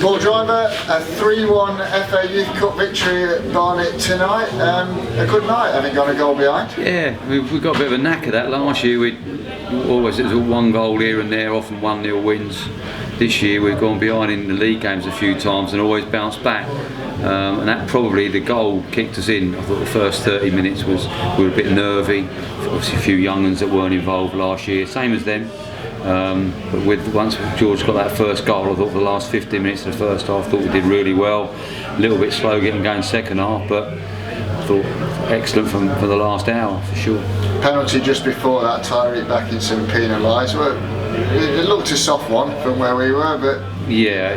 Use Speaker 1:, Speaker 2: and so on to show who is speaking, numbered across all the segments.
Speaker 1: Paul Driver, a 3-1 FA Youth Cup victory at Barnet tonight. A good night, having gone a goal behind.
Speaker 2: Yeah, we got a bit of a knack of that. Last year it was one goal here and there, often 1-0 wins. This year we've gone behind in the league games a few times and always bounced back. And that probably, the goal kicked us in. I thought the first 30 minutes we were a bit nervy. Obviously a few young uns that weren't involved last year, same as them. But once George got that first goal, I thought the last 15 minutes of the first half, I thought we did really well. A little bit slow getting going second half, but I thought excellent for the last hour for sure.
Speaker 1: Penalty just before that, Tyree Beckinson penalised. It looked a soft one from where we were, but
Speaker 2: yeah,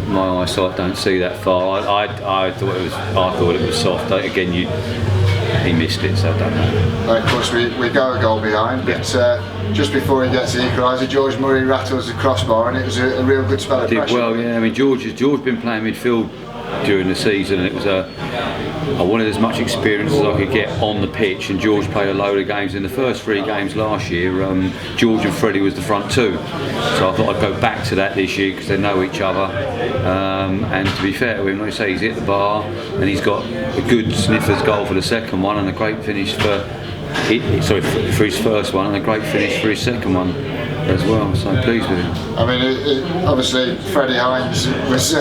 Speaker 2: my eyesight don't see that far. I thought it was soft. Again, he missed it, so I don't know.
Speaker 1: Of course, we go a goal behind, but just before he gets the equaliser, George Murray rattles the crossbar, and it was a real good spell of pressure.
Speaker 2: Well, yeah. I mean, George been playing midfield during the season, and it was I wanted as much experience as I could get on the pitch, and George played a load of games. In the first 3 games last year, George and Freddie was the front 2, so I thought I'd go back to that this year because they know each other. And to be fair to him, like I say, he's hit the bar and he's got a good sniffer's goal for the second one and a great finish for his first one and a great finish for his second one as well, so I'm pleased with him.
Speaker 1: I mean, obviously Freddie Hines was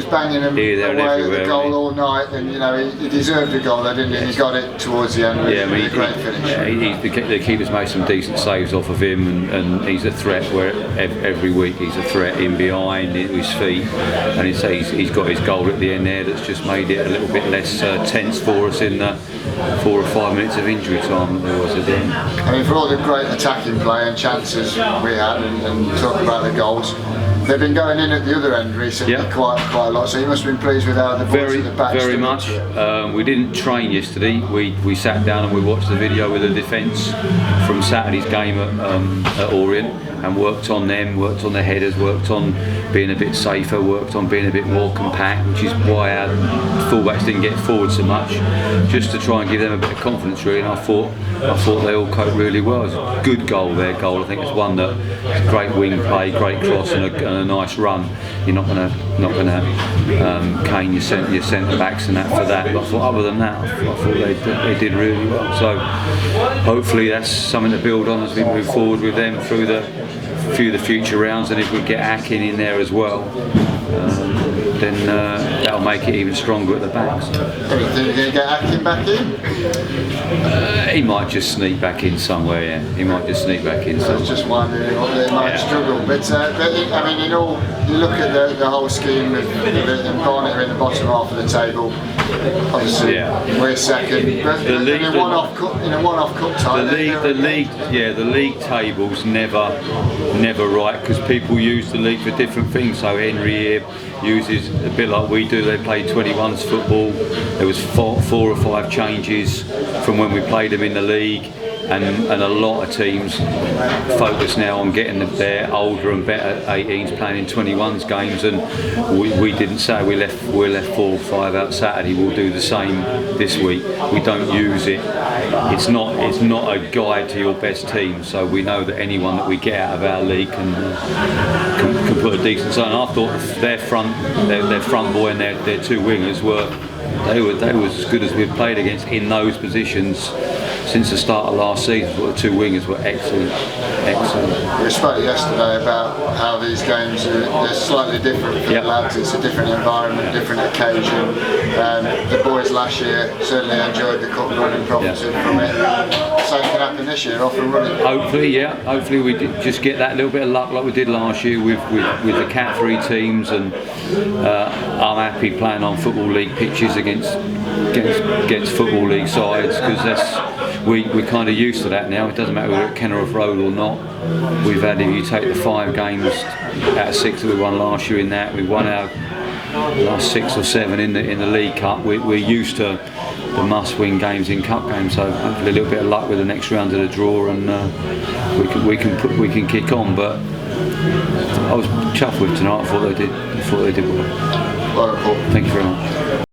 Speaker 1: banging him away at the goal all night, and you know he deserved a goal there, didn't he? He got it towards the end with a great finish.
Speaker 2: Yeah, the keeper's made some decent saves off of him, and he's a threat where every week he's a threat in behind, into his feet, and he's got his goal at the end there that's just made it a little bit less tense for us in the 4 or 5 minutes of injury time that there was at the end.
Speaker 1: I mean, for all the great attacking play and chances we had, and talk about the goals, they've been going in at the other end recently quite a lot, so you must have been pleased with how the boys at the back
Speaker 2: very much. We didn't train yesterday. We sat down and we watched the video with the defence from Saturday's game at Orient and worked on them, worked on the headers, worked on being a bit safer, worked on being a bit more compact, which is why our fullbacks didn't get forward so much, just to try and give them a bit of confidence really. And I thought they all coped really well. It was a good goal, their goal. I think it's one that great wing play, great cross and a nice run. You're not going to cane your centre backs and that for that. But I thought other than that, I thought they did really well. So hopefully that's something to build on as we move forward with them through the future rounds, and if we get Akin in there as well, then that'll make it even stronger at the back.
Speaker 1: Do you think you're going to get Akin back in?
Speaker 2: He might just sneak back in somewhere. Yeah, he might just sneak back in somewhere.
Speaker 1: It's just one they might struggle, but I mean, you look at the whole scheme of and Barnet are in the bottom half of the table. Obviously, we're second, but in a one-off cup tie.
Speaker 2: The league table's never right, because people use the league for different things. So Henry here uses a bit like we do. They play 21s football. There was 4 or 5 changes from when we played them in the league. And a lot of teams focus now on getting their older and better 18s playing in 21s games, and we didn't say we left 4 or 5 out Saturday. We'll do the same this week. We don't use it. It's not a guide to your best team. So we know that anyone that we get out of our league can put a decent zone. I thought their front boy and their 2 wingers were as good as we've played against in those positions since the start of last season. The 2 wingers were excellent.
Speaker 1: We spoke yesterday about how these games are slightly different for the lads. It's a different environment, different occasion. The boys last year certainly enjoyed the cup run and profited from it. Same can happen this year, off and running.
Speaker 2: Hopefully we just get that little bit of luck like we did last year with the Cat 3 teams, and I'm happy playing on Football League pitches against Football League sides, because we're kind of used to that now. It doesn't matter whether we're at Kenilworth Road or not. We've had, if you take the 5 games out of 6 that we won last year in that, we won our last 6 or 7 in the League Cup. We're used to the must-win games in cup games, so hopefully a little bit of luck with the next round of the draw, and we can kick on. But I was chuffed with tonight. I thought they did well.
Speaker 1: Well, Paul.
Speaker 2: Thank you very much.